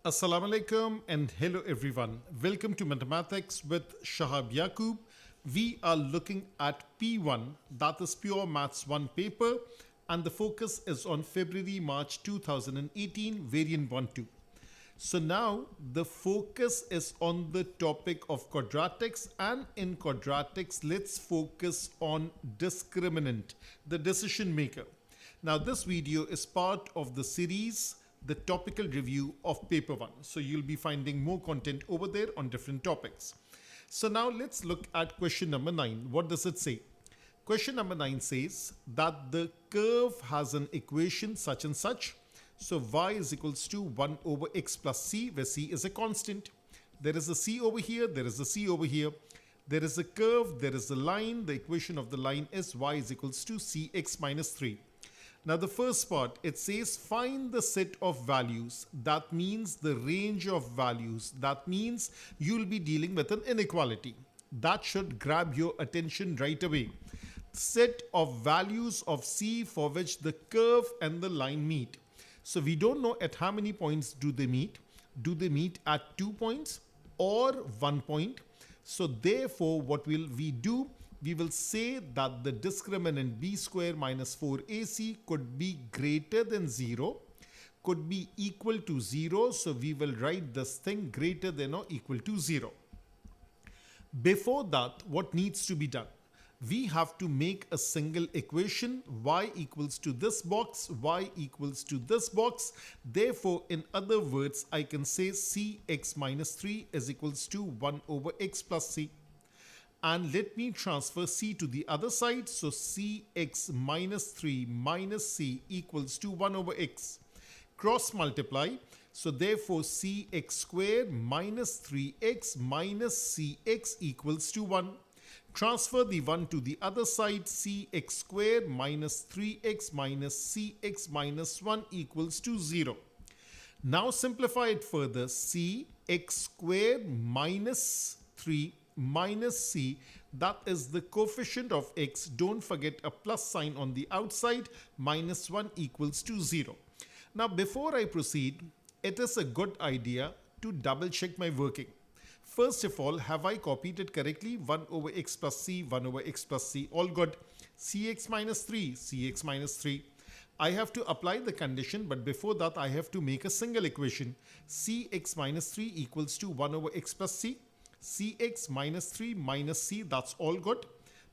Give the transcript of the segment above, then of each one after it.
Assalamu alaikum and hello everyone. Welcome to Mathematics with Shahab Yaqub. We are looking at P1, that is Pure Maths 1 paper, and the focus is on February-March 2018, variant 1-2. So now the focus is on the topic of quadratics, and in quadratics let's focus on discriminant, the decision maker. Now this video is part of the series the topical review of paper 1. So you'll be finding more content over there on different topics. So now let's look at question number 9. What does it say? Question number 9 says that the curve has an equation such and such. So y is equals to 1 over x plus c, where c is a constant. There is a c over here, there is a c over here. There is a curve, there is a line. The equation of the line is y is equals to cx minus 3. Now the first part, it says find the set of values. That means the range of values. That means you'll be dealing with an inequality. That should grab your attention right away. Set of values of C for which the curve and the line meet. So we don't know at how many points do they meet. Do they meet at 2 points or 1 point? So therefore what will we do? We will say that the discriminant b square minus 4ac could be greater than 0, could be equal to 0. So we will write this thing greater than or equal to 0. Before that, what needs to be done? We have to make a single equation, y equals to this box, y equals to this box. Therefore, in other words, I can say cx minus 3 is equals to 1 over x plus c. And let me transfer c to the other side. So cx minus 3 minus c equals to 1 over x. Cross multiply. So therefore cx squared minus 3x minus cx equals to 1. Transfer the 1 to the other side. Cx squared minus 3x minus cx minus 1 equals to 0. Now simplify it further. Cx squared minus 3 minus c, that is the coefficient of x. Don't forget a plus sign on the outside. Minus 1 equals to 0. Now before I proceed, it is a good idea to double check my working. First of all, have I copied it correctly? 1 over x plus c, 1 over x plus c, all good. Cx minus 3, cx minus 3. I have to apply the condition, but before that I have to make a single equation. Cx minus 3 equals to 1 over x plus c. Cx minus 3 minus c, that's all good.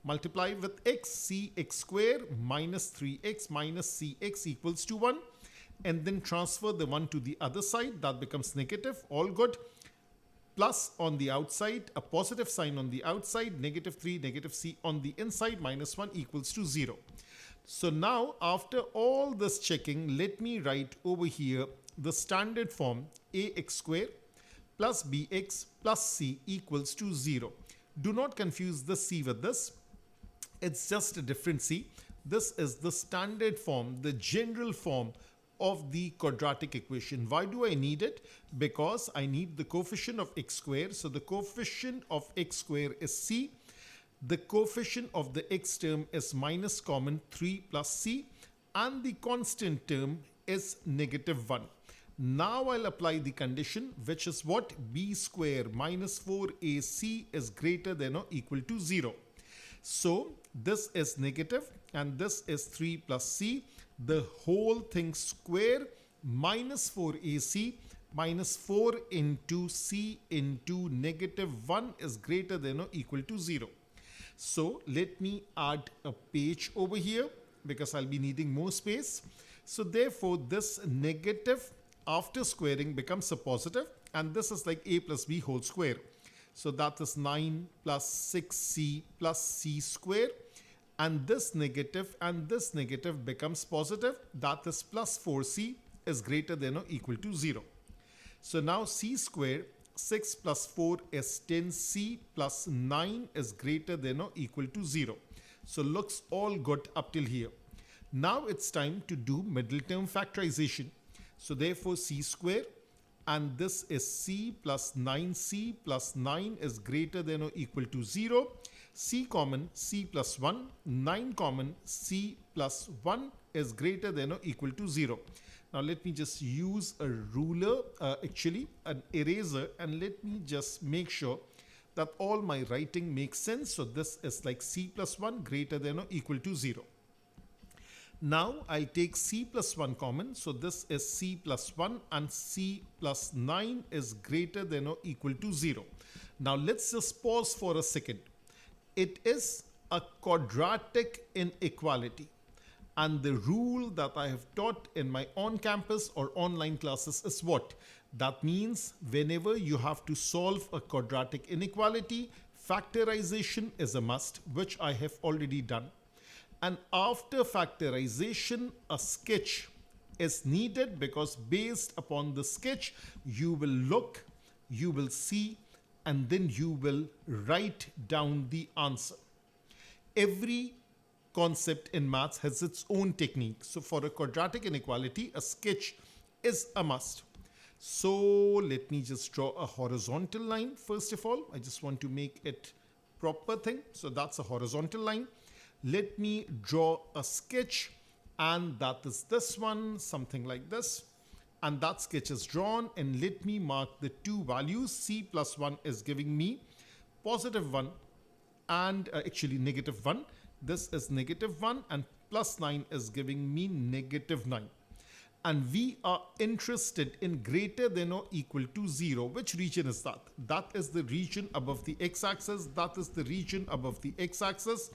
Multiply with x, cx square minus 3x minus cx equals to 1. And then transfer the 1 to the other side, that becomes negative, all good. Plus on the outside, a positive sign on the outside, negative 3, negative c on the inside, minus 1 equals to 0. So now after all this checking, let me write over here the standard form ax square plus bx plus c equals to 0. Do not confuse the c with this. It's just a different c. This is the standard form, the general form of the quadratic equation. Why do I need it? Because I need the coefficient of x square. So the coefficient of x square is c. The coefficient of the x term is minus common 3 plus c. And the constant term is negative 1. Now I'll apply the condition, which is what? B square minus 4ac is greater than or equal to 0. So this is negative and this is 3 plus c. The whole thing square minus 4ac minus 4 into c into negative 1 is greater than or equal to 0. So let me add a page over here because I'll be needing more space. So therefore this negative after squaring becomes a positive, and this is like a plus b whole square. So that is 9 plus 6c plus c square, and this negative becomes positive, that is plus 4c is greater than or equal to 0. So now c square 6 plus 4 is 10c plus 9 is greater than or equal to 0. So looks all good up till here. Now it's time to do middle term factorization. So therefore c square, and this is c plus 9c plus 9 is greater than or equal to 0. C common, c plus 1, 9 common, c plus 1 is greater than or equal to 0. Now let me just use a ruler, actually an eraser, and let me just make sure that all my writing makes sense. So this is like c plus 1 greater than or equal to 0. Now I'll take c plus 1 common. So this is c plus 1 and c plus 9 is greater than or equal to 0. Now let's just pause for a second. It is a quadratic inequality. And the rule that I have taught in my on-campus or online classes is what? That means whenever you have to solve a quadratic inequality, factorization is a must, which I have already done. And after factorization, a sketch is needed, because based upon the sketch, you will look, you will see, and then you will write down the answer. Every concept in maths has its own technique. So for a quadratic inequality, a sketch is a must. So let me just draw a horizontal line. First of all, I just want to make it proper thing. So that's a horizontal line. Let me draw a sketch, and that is this one, something like this. And that sketch is drawn, and let me mark the two values. C plus 1 is giving me positive 1 and actually negative 1. This is negative 1, and plus 9 is giving me negative 9. And we are interested in greater than or equal to 0. Which region is that? That is the region above the x-axis. That is the region above the x-axis.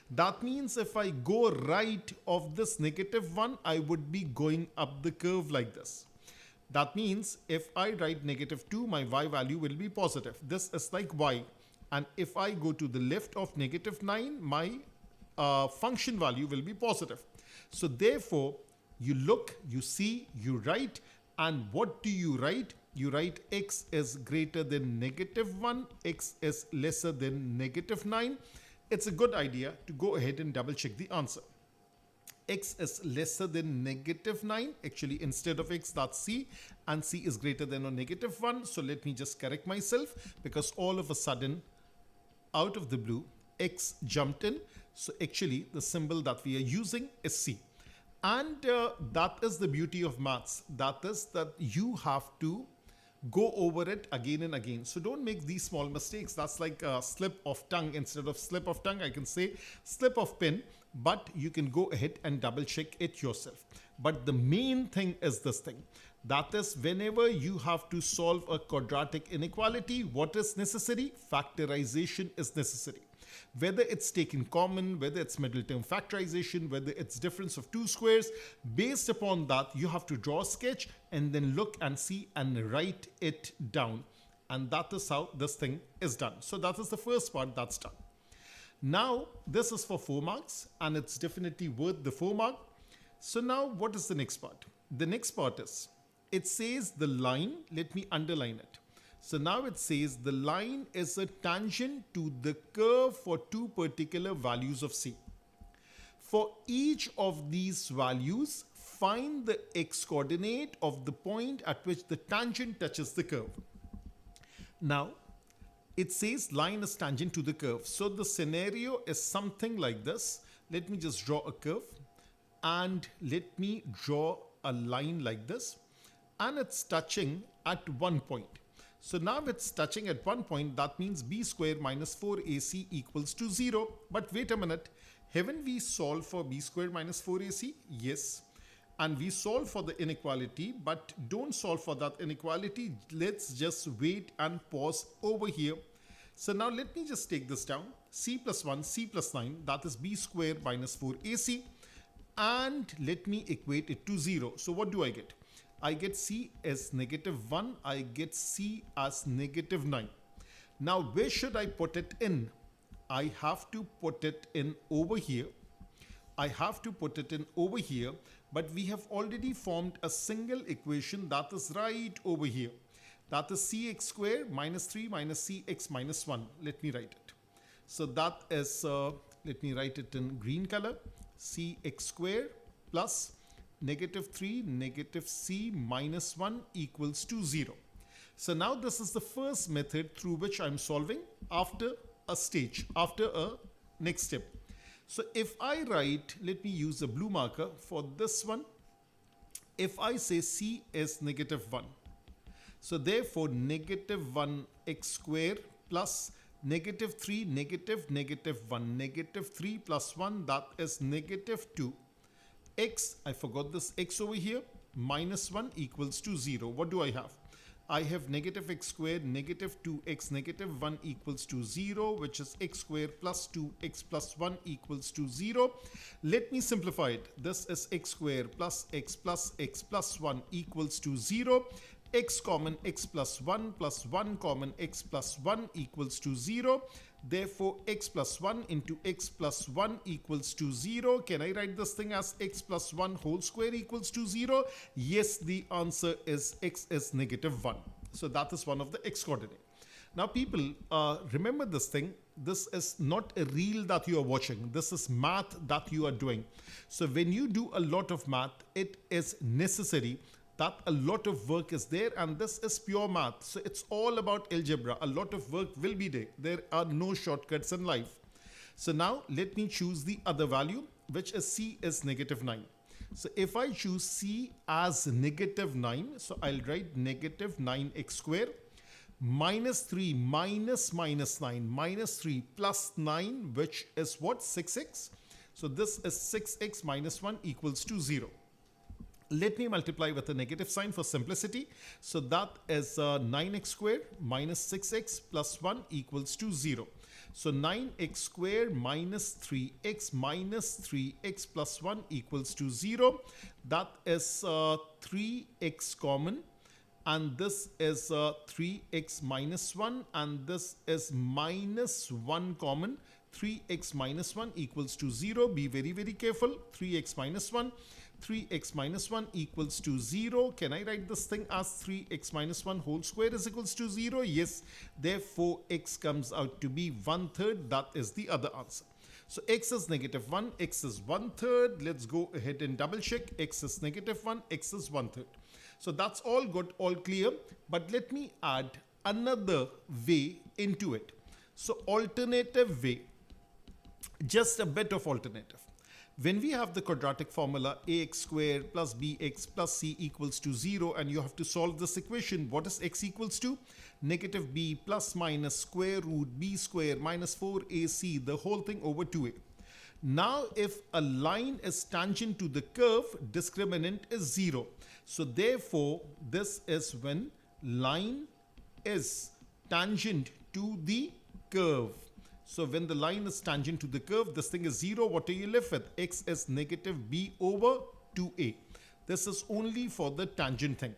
That means if I go right of this negative 1, I would be going up the curve like this. That means if I write negative 2, my y value will be positive. This is like y. And if I go to the left of negative 9, my function value will be positive. So therefore, you look, you see, you write, and what do you write? You write x is greater than negative 1, x is lesser than negative 9. It's a good idea to go ahead and double check the answer. X is lesser than negative 9. Actually, instead of x, that's c, and c is greater than or negative 1. So let me just correct myself, because all of a sudden, out of the blue, x jumped in. So actually, the symbol that we are using is c. And that is the beauty of maths. That is that you have to go over it again and again. So don't make these small mistakes. That's like a slip of tongue. Instead of slip of tongue, I can say slip of pen, but you can go ahead and double check it yourself. But the main thing is this thing. That is, whenever you have to solve a quadratic inequality, what is necessary? Factorization is necessary. Whether it's taken common, whether it's middle term factorization, whether it's difference of two squares, based upon that, you have to draw a sketch and then look and see and write it down. And that is how this thing is done. So that is the first part that's done. Now, this is for 4 marks, and it's definitely worth the 4 mark. So now, what is the next part? The next part is, it says the line, let me underline it. So now it says the line is a tangent to the curve for two particular values of c. For each of these values, find the x coordinate of the point at which the tangent touches the curve. Now, it says line is tangent to the curve. So the scenario is something like this. Let me just draw a curve, and let me draw a line like this, and it's touching at one point. So now it's touching at one point. That means b square minus 4ac equals to 0. But wait a minute. Haven't we solved for b square minus 4ac? Yes. And we solve for the inequality, but don't solve for that inequality. Let's just wait and pause over here. So now let me just take this down. C plus 1, C plus 9, that is b square minus 4ac. And let me equate it to 0. So what do I get? I get c as negative 1. I get c as negative 9. Now, where should I put it in? I have to put it in over here. I have to put it in over here. But we have already formed a single equation that is right over here. That is cx square minus 3 minus cx minus 1. Let me write it. So that is, let me write it in green color. Cx square plus negative 3 negative c minus 1 equals to 0. So now this is the first method through which I'm solving after a stage, after a next step. So if I write, let me use a blue marker for this one. If I say c is negative 1, so therefore negative 1 x square plus negative 3 negative negative 1 negative 3 plus 1, that is negative 2 x, I forgot this x over here, minus 1 equals to 0. What do I have? I have negative x squared negative 2x negative 1 equals to 0, which is x squared plus 2x plus 1 equals to 0. Let me simplify it. This is x squared plus x plus 1 equals to 0. X common x plus 1 common x plus 1 equals to 0. Therefore, x plus 1 into x plus 1 equals to 0. Can I write this thing as x plus 1 whole square equals to 0? Yes, the answer is x is negative 1. So that is one of the x coordinate. Now people, remember this thing. This is not a reel that you are watching. This is math that you are doing. So when you do a lot of math, it is necessary that a lot of work is there, and this is pure math. So it's all about algebra. A lot of work will be there. There are no shortcuts in life. So now let me choose the other value, which is c is negative 9. So if I choose c as negative 9, so I'll write negative 9x square minus 3 minus 9 minus 3 plus 9, which is what? 6x. So this is 6x minus 1 equals to 0. Let me multiply with a negative sign for simplicity. So that is 9x squared minus 6x plus 1 equals to 0. So 9x squared minus 3x plus 1 equals to 0. That is 3x common. And this is 3x minus 1. And this is minus 1 common. 3x minus 1 equals to 0. Be very, very careful. 3x minus 1. 3x minus 1 equals to 0. Can I write this thing as 3x minus 1 whole square is equals to 0? Yes. Therefore, x comes out to be 1/3. That is the other answer. So x is negative 1, x is 1/3. Let's go ahead and double check. X is negative 1, x is 1/3. So that's all good, all clear. But let me add another way into it. So alternative way, just a bit of alternative. When we have the quadratic formula ax squared plus bx plus c equals to 0, and you have to solve this equation, what is x equals to? Negative b plus minus square root b square minus 4ac, the whole thing over 2a. Now if a line is tangent to the curve, discriminant is 0. So therefore, this is when line is tangent to the curve. So when the line is tangent to the curve, this thing is 0. What are you left with? X is negative b over 2a. This is only for the tangent thing.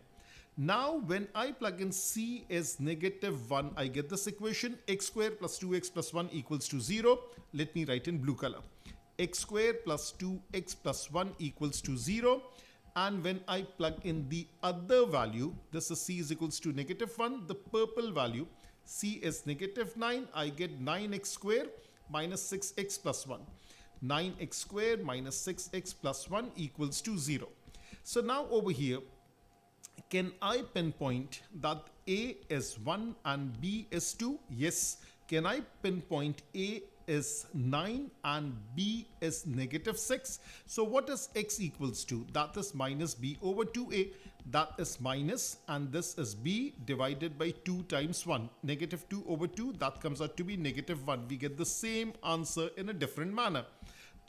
Now when I plug in c is negative 1, I get this equation. X squared plus 2x plus 1 equals to 0. Let me write in blue color. X squared plus 2x plus 1 equals to 0. And when I plug in the other value, this is c is equals to negative 1, the purple value, c is negative 9, I get 9x squared minus 6x plus 1. 9x squared minus 6x plus 1 equals to 0. So now over here, can I pinpoint that a is 1 and b is 2? Yes. Can I pinpoint a is 9 and b is negative 6? So what is x equals to? That is minus b over 2a. That is minus, and this is b divided by 2 times 1. Negative 2 over 2, that comes out to be negative 1. We get the same answer in a different manner.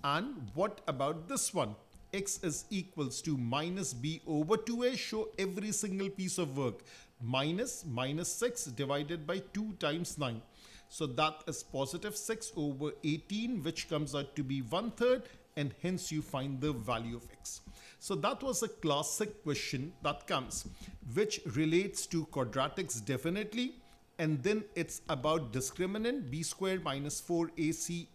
And what about this one? X is equals to minus b over 2a. Show every single piece of work. Minus 6 divided by 2 times 9. So that is positive 6 over 18, which comes out to be 1/3, and hence you find the value of x. So that was a classic question that comes, which relates to quadratics definitely, and then it's about discriminant b squared minus 4ac,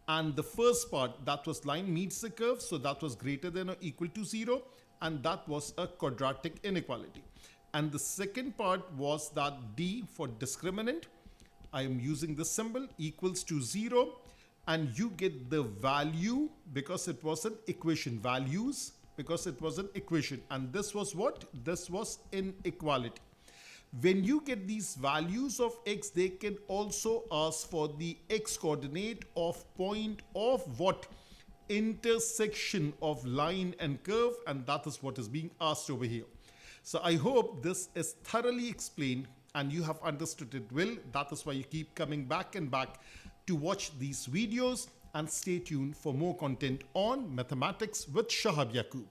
and the first part, that was line meets the curve, so that was greater than or equal to 0, and that was a quadratic inequality. And the second part was that d for discriminant, I am using this symbol, equals to 0, and you get the value because it was an equation, values because it was an equation, and this was what? This was inequality. When you get these values of x, they can also ask for the x coordinate of point of what? Intersection of line and curve, and that is what is being asked over here. So I hope this is thoroughly explained and you have understood it well. That is why you keep coming back and back to watch these videos, and stay tuned for more content on Mathematics with Shahab Yaqub.